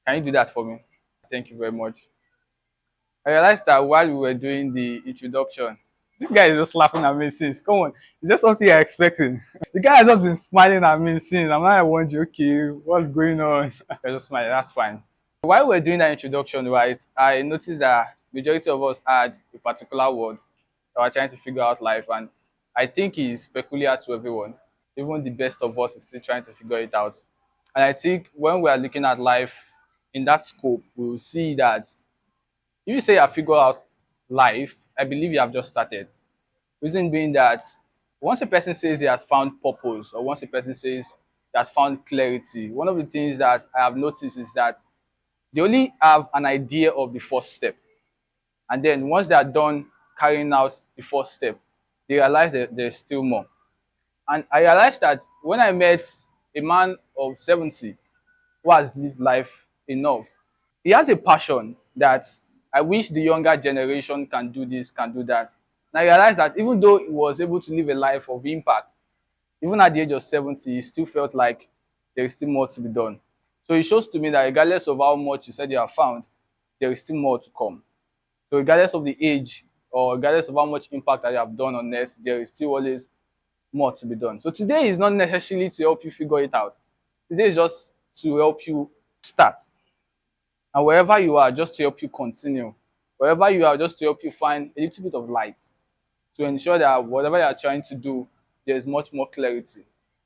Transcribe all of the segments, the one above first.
Can you do that for me? Thank you very much. I realized that while we were doing the introduction, this guy is just laughing at me since. Come on, is there something you're expecting? The guy has just been smiling at me since. I'm not wondering, okay, what's going on? I just smile, that's fine. While we were doing that introduction, right, I noticed that majority of us had a particular word that we're trying to figure out life, and I think it's peculiar to everyone. Even the best of us is still trying to figure it out. And I think when we are looking at life in that scope, we will see that if you say I figure out life, I believe you have just started. Reason being that once a person says he has found purpose, or once a person says he has found clarity, one of the things that I have noticed is that they only have an idea of the first step. And then once they are done carrying out the first step, they realize that there's still more. And I realized that when I met a man of 70 who has lived life enough, he has a passion that I wish the younger generation can do this, can do that. And I realized that even though he was able to live a life of impact, even at the age of 70, he still felt like there is still more to be done. So it shows to me that regardless of how much you said you have found, there is still more to come. So regardless of the age or regardless of how much impact that you have done on earth, there is still always more to be done. So today is not necessarily to help you figure it out. Today is just to help you start. And wherever you are, just to help you continue. Wherever you are, just to help you find a little bit of light to ensure that whatever you are trying to do, there is much more clarity.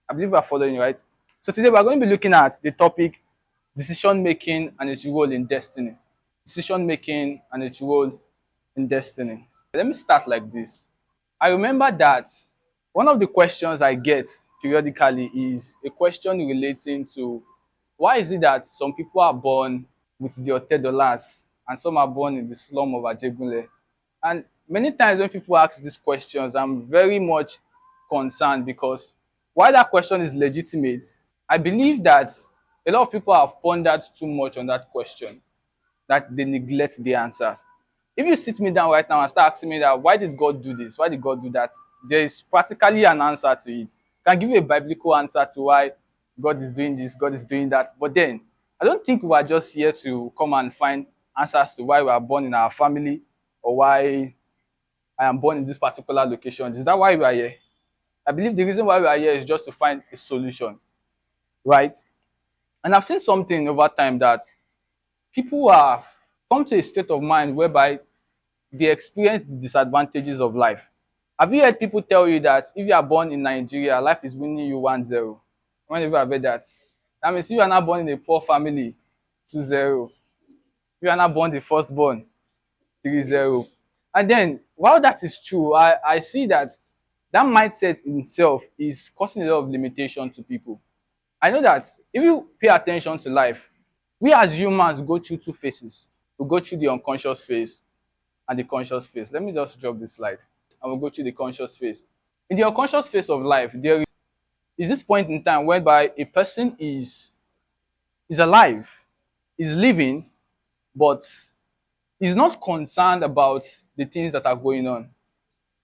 I believe we are following, right? So today we are going to be looking at the topic decision making and its role in destiny. Decision making and its role in destiny. Let me start like this. I remember that one of the questions I get periodically is a question relating to why is it that some people are born with the $10 and some are born in the slum of Ajegunle? And many times when people ask these questions, I'm very much concerned because while that question is legitimate, I believe that a lot of people have pondered too much on that question, that they neglect the answers. If you sit me down right now and start asking me that, why did God do this? Why did God do that? There is practically an answer to it. I can give you a biblical answer to why God is doing this, God is doing that. But then, I don't think we are just here to come and find answers to why we are born in our family or why I am born in this particular location. Is that why we are here? I believe the reason why we are here is just to find a solution, right? And I've seen something over time that people have come to a state of mind whereby they experience the disadvantages of life. Have you heard people tell you that if you are born in Nigeria, life is winning you 1-0? When have you heard that? That means if you are not born in a poor family, 2-0. If you are not born the firstborn, 3-0. And then, while that is true, I see that that mindset in itself is causing a lot of limitation to people. I know that if you pay attention to life, we as humans go through two phases. We go through the unconscious phase and the conscious phase. Let me just drop this slide and we'll go through the conscious phase. In the unconscious phase of life, there is this point in time whereby a person is alive, is living, but is not concerned about the things that are going on.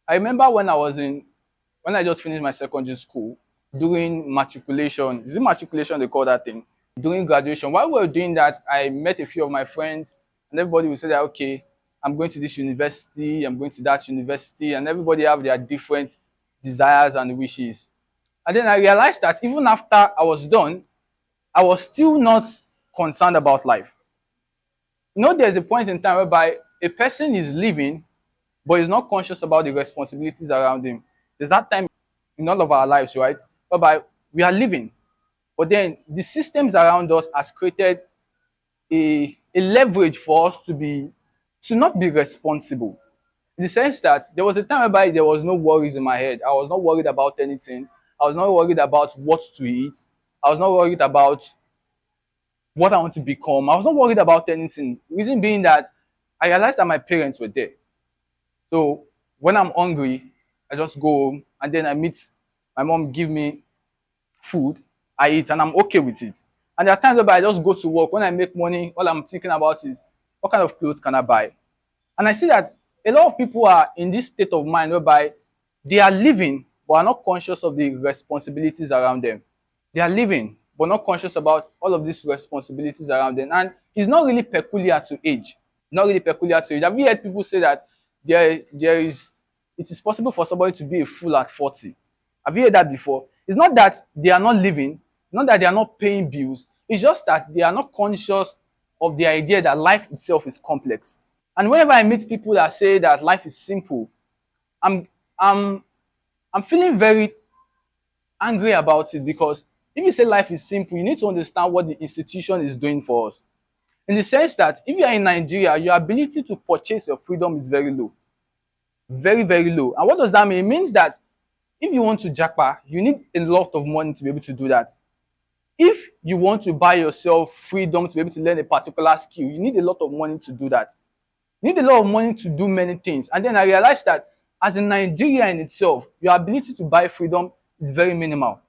I remember when I just finished my secondary school, doing matriculation. Is it matriculation they call that thing? Doing graduation. While we were doing that, I met a few of my friends, and everybody would say that, okay, I'm going to this university, I'm going to that university, and everybody have their different desires and wishes. And then I realized that even after I was done, I was still not concerned about life. You know, there's a point in time whereby a person is living, but is not conscious about the responsibilities around him. There's that time in all of our lives, right? Whereby we are living, but then the systems around us has created a leverage for us to not be responsible. In the sense that there was a time whereby there was no worries in my head. I was not worried about anything. I was not worried about what to eat. I was not worried about what I want to become. I was not worried about anything. Reason being that I realized that my parents were there. So when I'm hungry, I just go home and then I meet my mom, give me food, I eat, and I'm okay with it. And there are times where I just go to work. When I make money, all I'm thinking about is what kind of clothes can I buy? And I see that a lot of people are in this state of mind whereby they are living but are not conscious of the responsibilities around them. They are living, but not conscious about all of these responsibilities around them. And it's not really peculiar to age. Not really peculiar to age. Have you heard people say that there is it is possible for somebody to be a fool at 40? Have you heard that before? It's not that they are not living, not that they are not paying bills. It's just that they are not conscious of the idea that life itself is complex. And whenever I meet people that say that life is simple, I'm I'm I'm feeling very angry about it, because if you say life is simple, you need to understand what the institution is doing for us. In the sense that if you are in Nigeria, your ability to purchase your freedom is very low. Very, very low. And what does that mean? It means that if you want to jackpot, you need a lot of money to be able to do that. If you want to buy yourself freedom to be able to learn a particular skill, you need a lot of money to do that. You need a lot of money to do many things. And then I realized that as in Nigeria in itself, your ability to buy freedom is very minimal.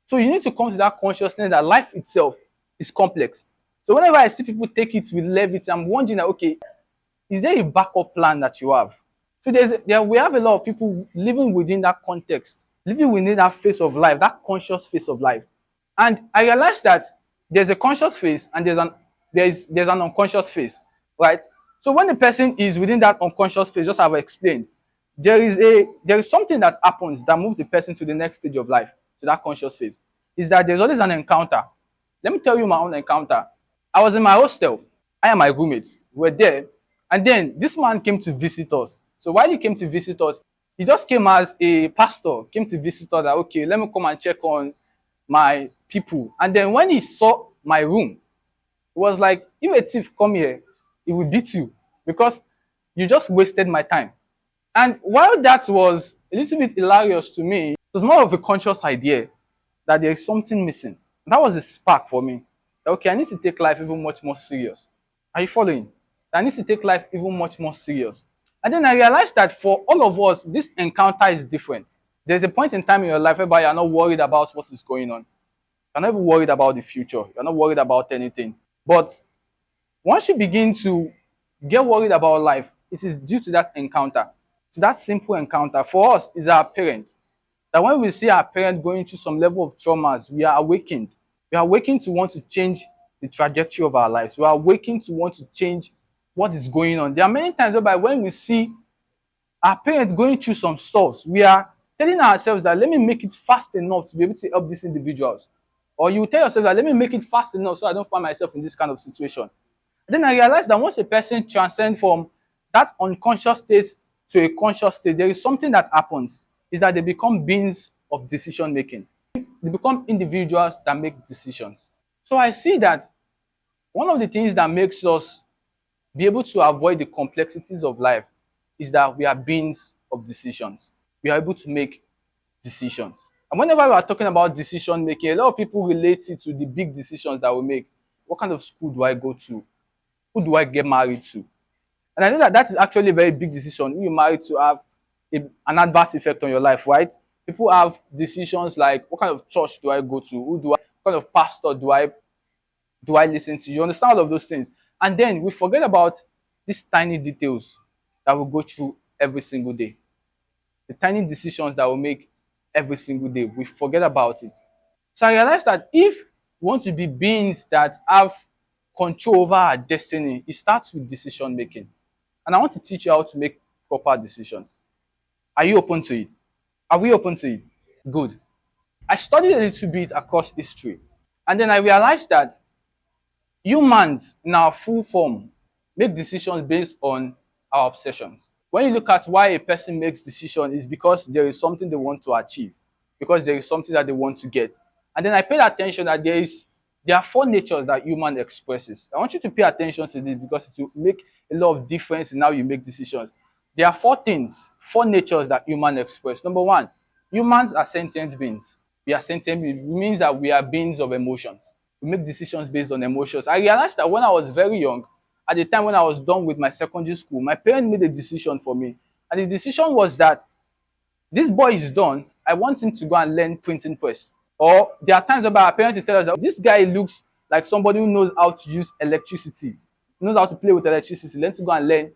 So you need to come to that consciousness that life itself is complex. So whenever I see people take it with levity, I'm wondering that, okay, is there a backup plan that you have? So we have a lot of people living within that context, living within that phase of life, that conscious phase of life. And I realized that there's a conscious phase and there's an unconscious phase, right? So when the person is within that unconscious phase, just as I've explained, there is something that happens that moves the person to the next stage of life, to that conscious phase. Is that there's always an encounter. Let me tell you my own encounter. I was in my hostel. I and my roommates were there, and then this man came to visit us. So while he came to visit us, he just came as a pastor, came to visit us that, okay, let me come and check on my people. And then when he saw my room, it was like, if a thief come here, he will beat you because you just wasted my time. And while that was a little bit hilarious to me, it was more of a conscious idea that there is something missing. That was a spark for me. Okay, I need to take life even much more serious. Are you following? I need to take life even much more serious. And then I realized that for all of us, this encounter is different. There's a point in time in your life whereby you're not worried about what is going on. You're not even worried about the future. You're not worried about anything. But once you begin to get worried about life, it is due to that encounter, to that simple encounter. For us, is our parents. That when we see our parents going through some level of traumas, we are awakened. We are awakened to want to change the trajectory of our lives. We are awakened to want to change what is going on. There are many times whereby when we see our parents going through some stuff, we are telling ourselves that let me make it fast enough to be able to help these individuals. Or you tell yourself that let me make it fast enough so I don't find myself in this kind of situation. Then I realized that once a person transcends from that unconscious state to a conscious state, there is something that happens, is that they become beings of decision making. They become individuals that make decisions. So I see that one of the things that makes us be able to avoid the complexities of life is that we are beings of decisions. We are able to make decisions. And whenever we are talking about decision making, a lot of people relate it to the big decisions that we make. What kind of school do I go to? Who do I get married to? And I know that that is actually a very big decision. Who you marry to have an adverse effect on your life, right? People have decisions like, what kind of church do I go to? What kind of pastor do I listen to? You understand all of those things. And then we forget about these tiny details that we go through every single day. The tiny decisions that we make every single day. We forget about it. So I realized that if we want to be beings that have control over our destiny, it starts with decision making. And I want to teach you how to make proper decisions. Are you open to it? Are we open to it? Good. I studied a little bit across history. And then I realized that humans in our full form make decisions based on our obsessions. When you look at why a person makes decisions, it's because there is something they want to achieve, because there is something that they want to get. And then I paid attention that there are four natures that human expresses. I want you to pay attention to this because it will make a lot of difference in how you make decisions. There are four natures that human express. Number one, humans are sentient beings. We are sentient beings. It means that we are beings of emotions. We make decisions based on emotions. I realized that when I was very young, at the time when I was done with my secondary school, my parents made a decision for me. And the decision was that this boy is done. I want him to go and learn printing press. Or there are times where our parents tell us that this guy looks like somebody who knows how to use electricity, knows how to play with electricity. Let him go and learn,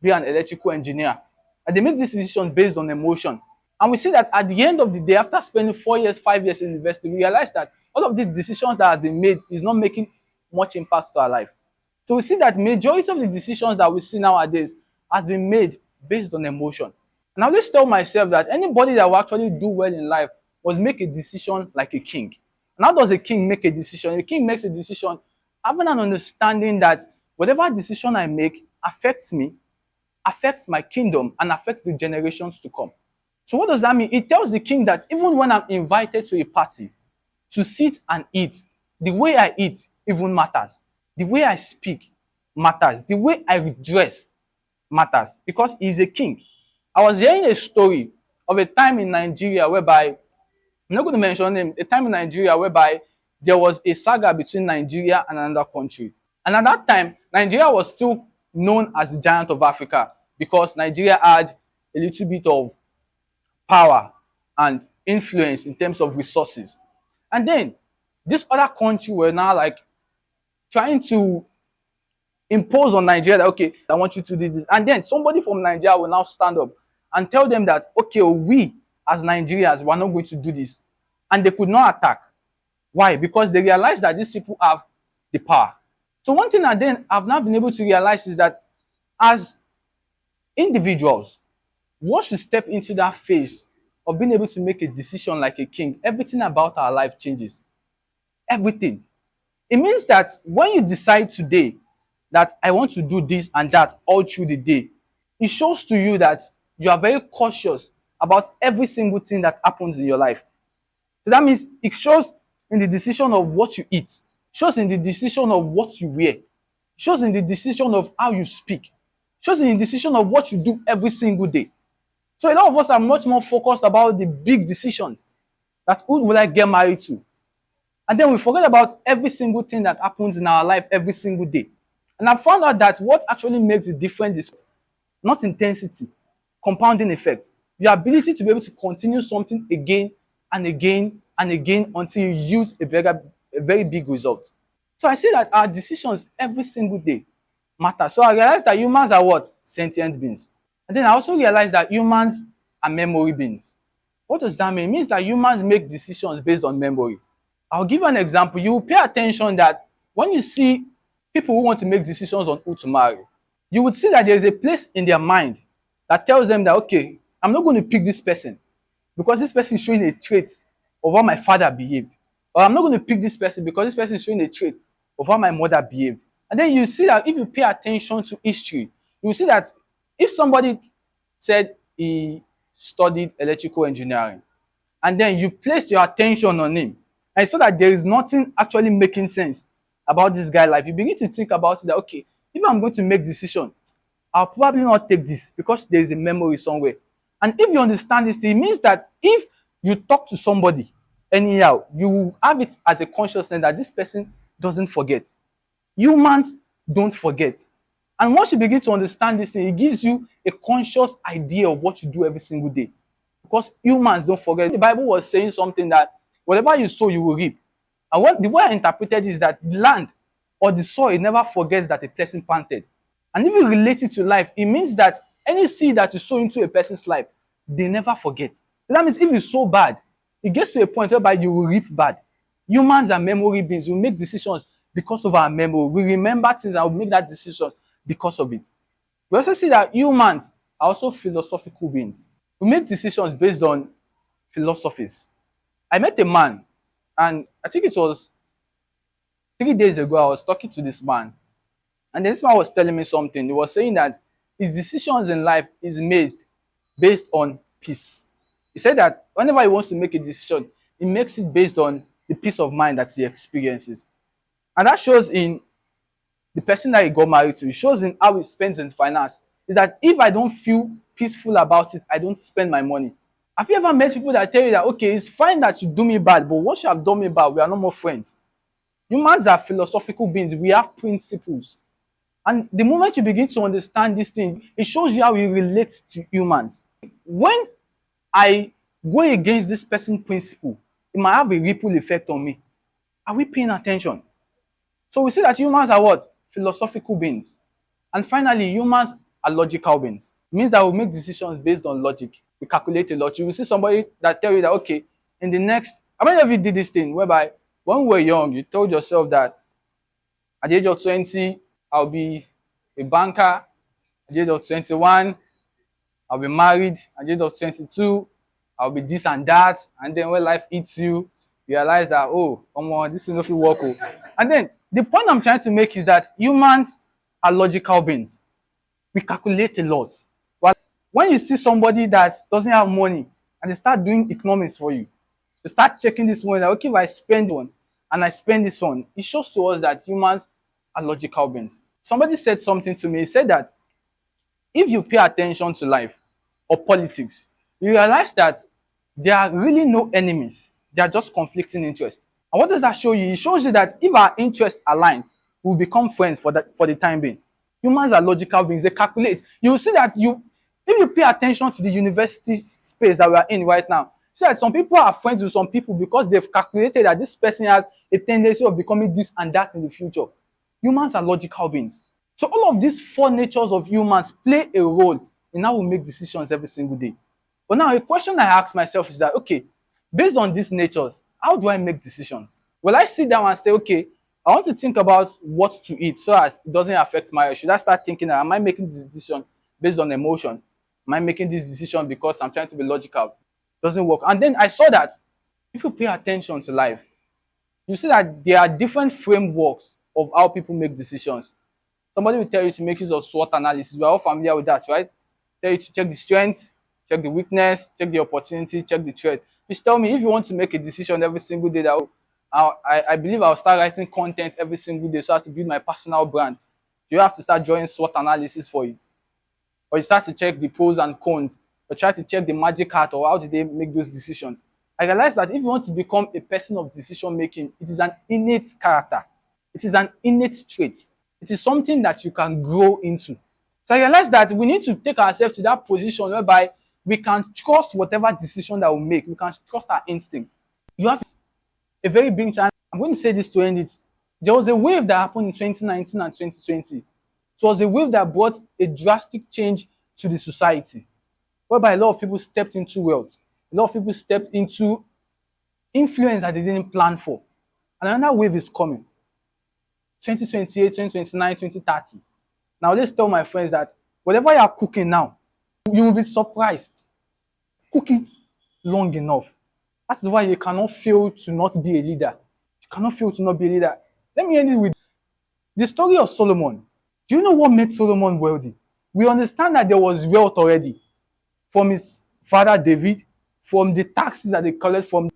be an electrical engineer. And they make this decision based on emotion. And we see that at the end of the day, after spending 4 years, 5 years in university, we realize that all of these decisions that have been made is not making much impact to our life. So we see that majority of the decisions that we see nowadays has been made based on emotion. And I always tell myself that anybody that will actually do well in life must make a decision like a king. And how does a king make a decision? A king makes a decision having an understanding that whatever decision I make affects me, affects my kingdom, and affects the generations to come. So what does that mean? It tells the king that even when I'm invited to a party to sit and eat, the way I eat even matters. The way I speak matters. The way I dress matters because he's a king. I was hearing a story of a time in Nigeria whereby, I'm not going to mention name, a time in Nigeria whereby there was a saga between Nigeria and another country. And at that time, Nigeria was still known as the giant of Africa because Nigeria had a little bit of power and influence in terms of resources. And then this other country were now like trying to impose on Nigeria that, okay, I want you to do this. And then somebody from Nigeria will now stand up and tell them that, okay, we as Nigerians, we're not going to do this. And they could not attack. Why? Because they realized that these people have the power. So one thing that then I've now been able to realize is that as individuals, once we step into that phase of being able to make a decision like a king, everything about our life changes. Everything. It means that when you decide today that I want to do this and that all through the day, it shows to you that you are very cautious about every single thing that happens in your life. So that means it shows in the decision of what you eat, shows in the decision of what you wear, shows in the decision of how you speak, shows in the decision of what you do every single day. So a lot of us are much more focused about the big decisions, that who will I get married to? And then we forget about every single thing that happens in our life every single day. And I found out that what actually makes the difference is not intensity, compounding effect. Your ability to be able to continue something again and again and again until you use a very big result. So I see that our decisions every single day matter. So I realized that humans are what? Sentient beings. And then I also realized that humans are memory beings. What does that mean? It means that humans make decisions based on memory. I'll give you an example. You will pay attention that when you see people who want to make decisions on who to marry, you would see that there is a place in their mind that tells them that, okay, I'm not going to pick this person because this person is showing a trait of how my father behaved. Or I'm not going to pick this person because this person is showing a trait of how my mother behaved. And then you see that if you pay attention to history, you will see that if somebody said he studied electrical engineering, and then you placed your attention on him, and you saw that there is nothing actually making sense about this guy's life, you begin to think about it that, okay, if I'm going to make decision, I'll probably not take this because there is a memory somewhere. And if you understand this, it means that if you talk to somebody anyhow, you will have it as a consciousness that this person doesn't forget. Humans don't forget. And once you begin to understand this thing, it gives you a conscious idea of what you do every single day. Because humans don't forget. The Bible was saying something that whatever you sow, you will reap. And the way I interpreted is that the land or the soil never forgets that a person planted. And if you relate it to life, it means that any seed that you sow into a person's life, they never forget. So that means if you sow bad, it gets to a point whereby you will reap bad. Humans are memory beings. We make decisions because of our memory. We remember things and we make that decision because of it. We also see that humans are also philosophical beings. We make decisions based on philosophies. I met a man, and I think it was 3 days ago, I was talking to this man. And this man was telling me something. He was saying that his decisions in life is made based on peace. He said that whenever he wants to make a decision, he makes it based on the peace of mind that he experiences. And that shows in the person that he got married to. It shows in how he spends his finance. Is that if I don't feel peaceful about it, I don't spend my money. Have you ever met people that tell you that, okay, it's fine that you do me bad, but once you have done me bad, we are no more friends? Humans are philosophical beings. We have principles. And the moment you begin to understand this thing, it shows you how you relate to humans. When I go against this person's principle, it might have a ripple effect on me. Are we paying attention? So we see that humans are what? Philosophical beings. And finally, humans are logical beings. It means that we make decisions based on logic. We calculate a lot. You will see somebody that tell you that, okay, in the next, how many of you did this thing whereby When we were young, you told yourself that at the age of 20, I'll be a banker. At the age of 21, I'll be married. At the age of 22, I'll be this and that. And then when life hits you, you realize that, oh, come on, this is not work. Oh. And then the point I'm trying to make is that humans are logical beings. We calculate a lot. But when you see somebody that doesn't have money and they start doing economics for you, they start checking this money, like, okay, if I spend one and I spend this one, it shows to us that humans are logical beings. Somebody said something to me. He said that if you pay attention to life or politics, you realize that there are really no enemies. They are just conflicting interests. And what does that show you? It shows you that if our interests align, we'll become friends for the time being. Humans are logical beings. They calculate. You will see that if you pay attention to the university space that we are in right now, see that some people are friends with some people because they've calculated that this person has a tendency of becoming this and that in the future. Humans are logical beings. So all of these four natures of humans play a role in how we make decisions every single day. But now a question I ask myself is that, okay, based on these natures, how do I make decisions? Will I sit down and say, okay, I want to think about what to eat so as it doesn't affect my health? Should I start thinking, am I making this decision based on emotion? Am I making this decision because I'm trying to be logical? It doesn't work. And then I saw that if you pay attention to life, you see that there are different frameworks of how people make decisions. Somebody will tell you to make use of SWOT analysis. We're all familiar with that, right? Tell you to check the strength, check the weakness, check the opportunity, check the threat. Please tell me if you want to make a decision every single day that I believe I'll start writing content every single day so as to build my personal brand. You have to start drawing SWOT analysis for it. Or you start to check the pros and cons, or try to check the magic hat, or how did they make those decisions. I realized that if you want to become a person of decision making, it is an innate character. It is an innate trait. It is something that you can grow into. So I realized that we need to take ourselves to that position whereby we can trust whatever decision that we make. We can trust our instincts. You have a very big chance. I'm going to say this to end it. There was a wave that happened in 2019 and 2020. It was a wave that brought a drastic change to the society, whereby a lot of people stepped into wealth. A lot of people stepped into influence that they didn't plan for. And another wave is coming. 2028, 2029, 2030. Now let's tell my friends that whatever you are cooking now, you will be surprised. Cook it long enough. That is why you cannot fail to not be a leader. You cannot fail to not be a leader. Let me end it with the story of Solomon. Do you know what made Solomon wealthy? We understand that there was wealth already from his father David, from the taxes that they collected from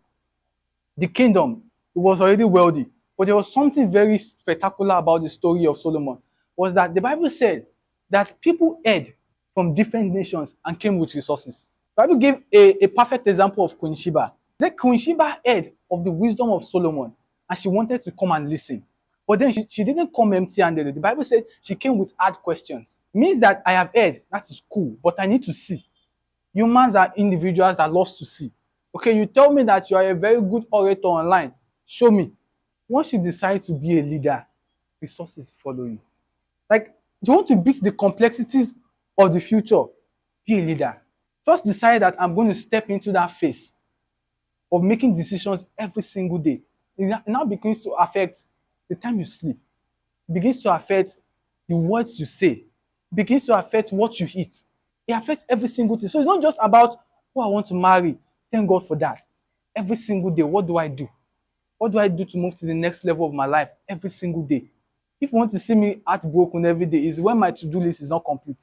the kingdom. He was already wealthy. But there was something very spectacular about the story of Solomon, was that the Bible said that people heard from different nations and came with resources. The Bible gave a perfect example of Queen Sheba. The Queen Sheba heard of the wisdom of Solomon and she wanted to come and listen. But then she didn't come empty-handed. The Bible said she came with hard questions. It means that I have heard, that is cool, but I need to see. Humans are individuals that love to see. Okay, you tell me that you are a very good orator online. Show me. Once you decide to be a leader, resources follow you. Like, you want to beat the complexities of the future, be a leader. Just decide that I'm going to step into that phase of making decisions every single day. It now begins to affect the time you sleep. It begins to affect the words you say. It begins to affect what you eat. It affects every single thing. So it's not just about who I want to marry. Thank God for that. Every single day, what do I do? What do I do to move to the next level of my life every single day? If you want to see me heartbroken every day, is when my to-do list is not complete.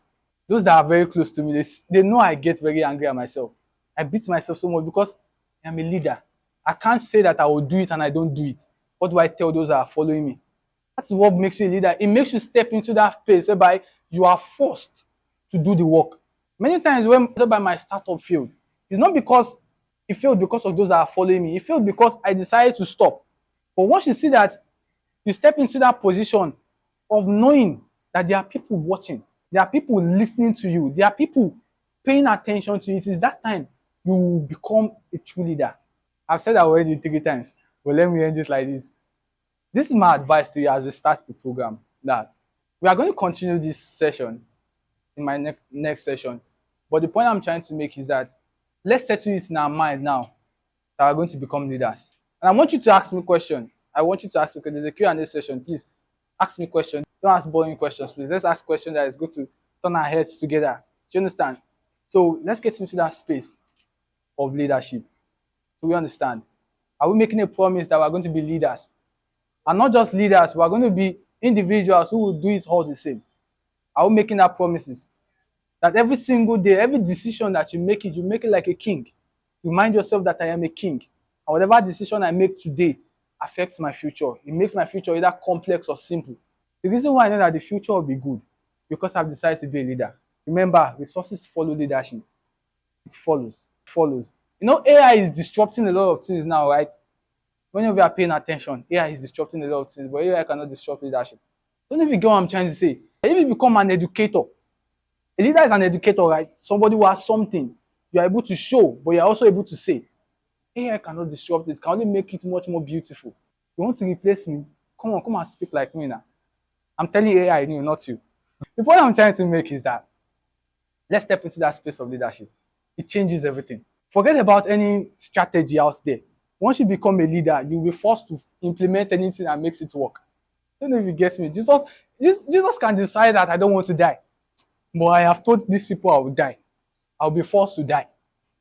Those that are very close to me, they know I get very angry at myself. I beat myself so much because I'm a leader. I can't say that I will do it and I don't do it. What do I tell those that are following me? That's what makes you a leader. It makes you step into that place whereby you are forced to do the work. Many times when by my startup failed, it's not because it failed because of those that are following me. It failed because I decided to stop. But once you see that you step into that position of knowing that there are people watching, there are people listening to you, there are people paying attention to you, it is that time you will become a true leader. I've said that already 3 times, but let me end it like this. This is my advice to you as we start the program, that we are going to continue this session in my next session. But the point I'm trying to make is that let's settle it in our mind now that we're going to become leaders. And I want you to ask me a question. I want you to ask me, because there's a Q&A session. Please ask me questions. Don't ask boring questions, please. Let's ask questions that is going to turn our heads together. Do you understand? So let's get into that space of leadership. Do we understand? Are we making a promise that we're going to be leaders? And not just leaders, we're going to be individuals who will do it all the same. Are we making that promises? That every single day, every decision that you make it like a king. Remind yourself that I am a king. And whatever decision I make today affects my future. It makes my future either complex or simple. The reason why I know that the future will be good, because I've decided to be a leader. Remember, resources follow leadership. It follows. It follows. You know, AI is disrupting a lot of things now, right? When you are paying attention, AI is disrupting a lot of things, but AI cannot disrupt leadership. Don't know if you get what I'm trying to say. If you become an educator, a leader is an educator, right? Somebody who has something you are able to show, but you're also able to say. AI cannot disrupt it, can only make it much more beautiful. You want to replace me? Come on, come and speak like me now. I'm telling AI, no, not you. The point I'm trying to make is that let's step into that space of leadership. It changes everything. Forget about any strategy out there. Once you become a leader, you'll be forced to implement anything that makes it work. I don't know if you get me. Jesus can decide that I don't want to die. But I have told these people I will die. I'll be forced to die.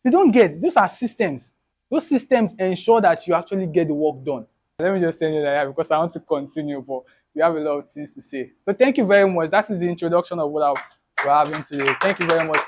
You don't get, those are systems. Those systems ensure that you actually get the work done. Let me just send you that because I want to continue, but we have a lot of things to say. So thank you very much. That is the introduction of what we're having today. Thank you very much.